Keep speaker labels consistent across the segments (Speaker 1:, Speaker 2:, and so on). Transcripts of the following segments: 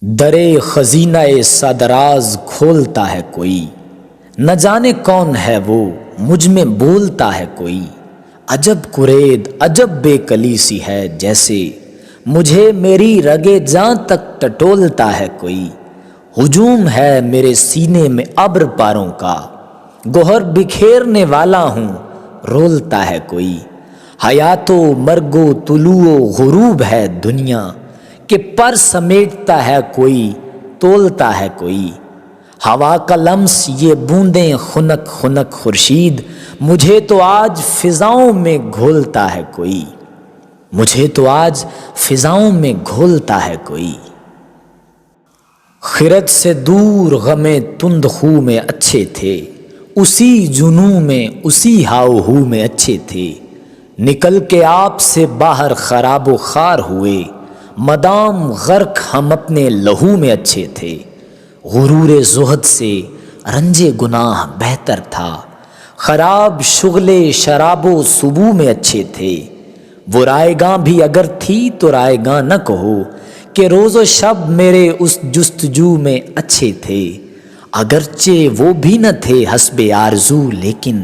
Speaker 1: درے خزینہ صدراز کھولتا ہے کوئی، نہ جانے کون ہے وہ مجھ میں بولتا ہے کوئی۔ عجب کرید عجب بے کلی سی ہے، جیسے مجھے میری رگے جاں تک ٹٹولتا ہے کوئی۔ ہجوم ہے میرے سینے میں ابر پاروں کا، گوہر بکھیرنے والا ہوں رولتا ہے کوئی۔ حیات و مرگ و طلوع و غروب ہے دنیا، کہ پر سمیٹتا ہے کوئی تولتا ہے کوئی۔ ہوا کا لمس یہ بوندیں خنک خنک خورشید، مجھے تو آج فضاؤں میں گھولتا ہے کوئی، مجھے تو آج فضاؤں میں گھولتا ہے کوئی۔ خرد سے دور غم تند خو میں اچھے تھے، اسی جنوں میں اسی ہاؤ ہو میں اچھے تھے۔ نکل کے آپ سے باہر خراب و خوار ہوئے، مدام غرق ہم اپنے لہو میں اچھے تھے۔ غرور زہد سے رنج گناہ بہتر تھا، خراب شغل شراب و سبو میں اچھے تھے۔ وہ رائے گاں بھی اگر تھی تو رائے گاں نہ کہو، کہ روز و شب میرے اس جستجو میں اچھے تھے۔ اگرچہ وہ بھی نہ تھے حسب آرزو، لیکن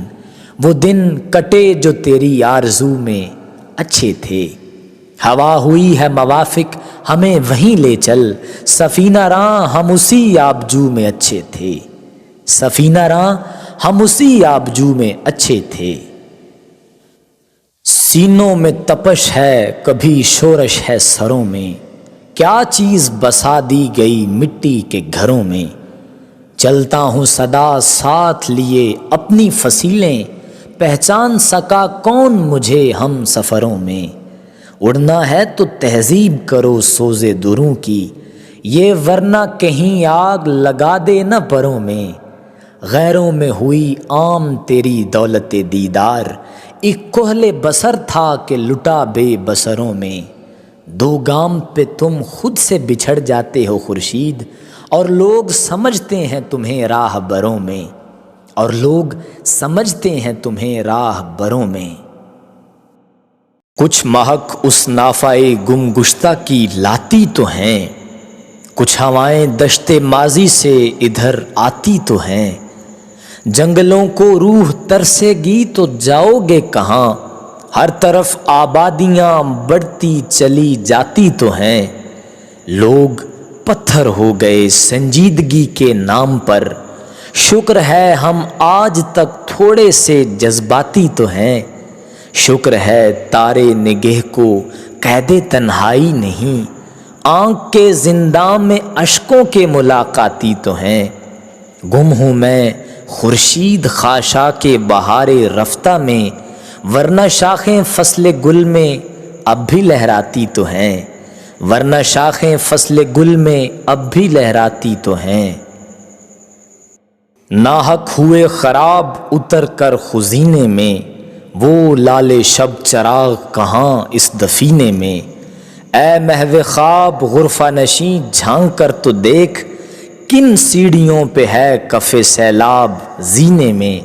Speaker 1: وہ دن کٹے جو تیری آرزو میں اچھے تھے۔ ہوا ہوئی ہے موافق ہمیں وہیں لے چل، سفینہ راہ ہم اسی آبجو میں اچھے تھے، سفینہ راہ ہم اسی آبجو میں اچھے تھے۔ سینوں میں تپش ہے کبھی شورش ہے سروں میں، کیا چیز بسا دی گئی مٹی کے گھروں میں۔ چلتا ہوں صدا ساتھ لیے اپنی فصیلیں، پہچان سکا کون مجھے ہم سفروں میں۔ اڑنا ہے تو تہذیب کرو سوز دروں کی، یہ ورنہ کہیں آگ لگا دے نہ پروں میں۔ غیروں میں ہوئی عام تیری دولت دیدار، ایک کہل بسر تھا کہ لٹا بے بسروں میں۔ دو گام پہ تم خود سے بچھڑ جاتے ہو خورشید، اور لوگ سمجھتے ہیں تمہیں راہ بروں میں، اور لوگ سمجھتے ہیں تمہیں راہ بروں میں۔ کچھ مہک اس نافائے گم گشتہ کی لاتی تو ہیں، کچھ ہوائیں دشت ماضی سے ادھر آتی تو ہیں۔ جنگلوں کو روح ترسے گی تو جاؤ گے کہاں، ہر طرف آبادیاں بڑھتی چلی جاتی تو ہیں۔ لوگ پتھر ہو گئے سنجیدگی کے نام پر، شکر ہے ہم آج تک تھوڑے سے جذباتی تو ہیں۔ شکر ہے تارے نگہ کو قید تنہائی نہیں، آنکھ کے زنداں میں اشکوں کے ملاقاتی تو ہیں۔ گم ہوں میں خورشید خاشاک بہار رفتہ میں، ورنہ شاخیں فصل گل میں اب بھی لہراتی تو ہیں، ورنہ شاخیں فصل گل میں اب بھی لہراتی تو ہیں۔ ناحق ہوئے خراب اتر کر خزینے میں، وہ لالے شب چراغ کہاں اس دفینے میں۔ اے محو خواب غرفہ نشیں جھانک کر تو دیکھ، کن سیڑھیوں پہ ہے کف سیلاب زینے میں۔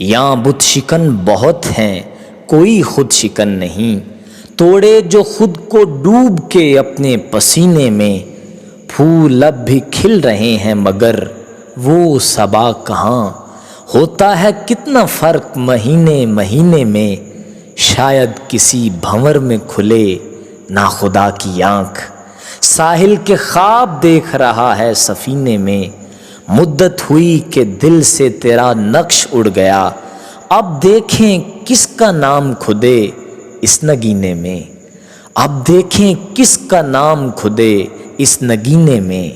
Speaker 1: یاں بت شکن بہت ہیں کوئی خود شکن نہیں، توڑے جو خود کو ڈوب کے اپنے پسینے میں۔ پھول اب بھی کھل رہے ہیں مگر وہ صبا کہاں، ہوتا ہے کتنا فرق مہینے مہینے میں۔ شاید کسی بھنور میں کھلے ناخدا کی آنکھ، ساحل کے خواب دیکھ رہا ہے سفینے میں۔ مدت ہوئی کہ دل سے تیرا نقش اڑ گیا، اب دیکھیں کس کا نام کھدے اس نگینے میں، اب دیکھیں کس کا نام کھدے اس نگینے میں۔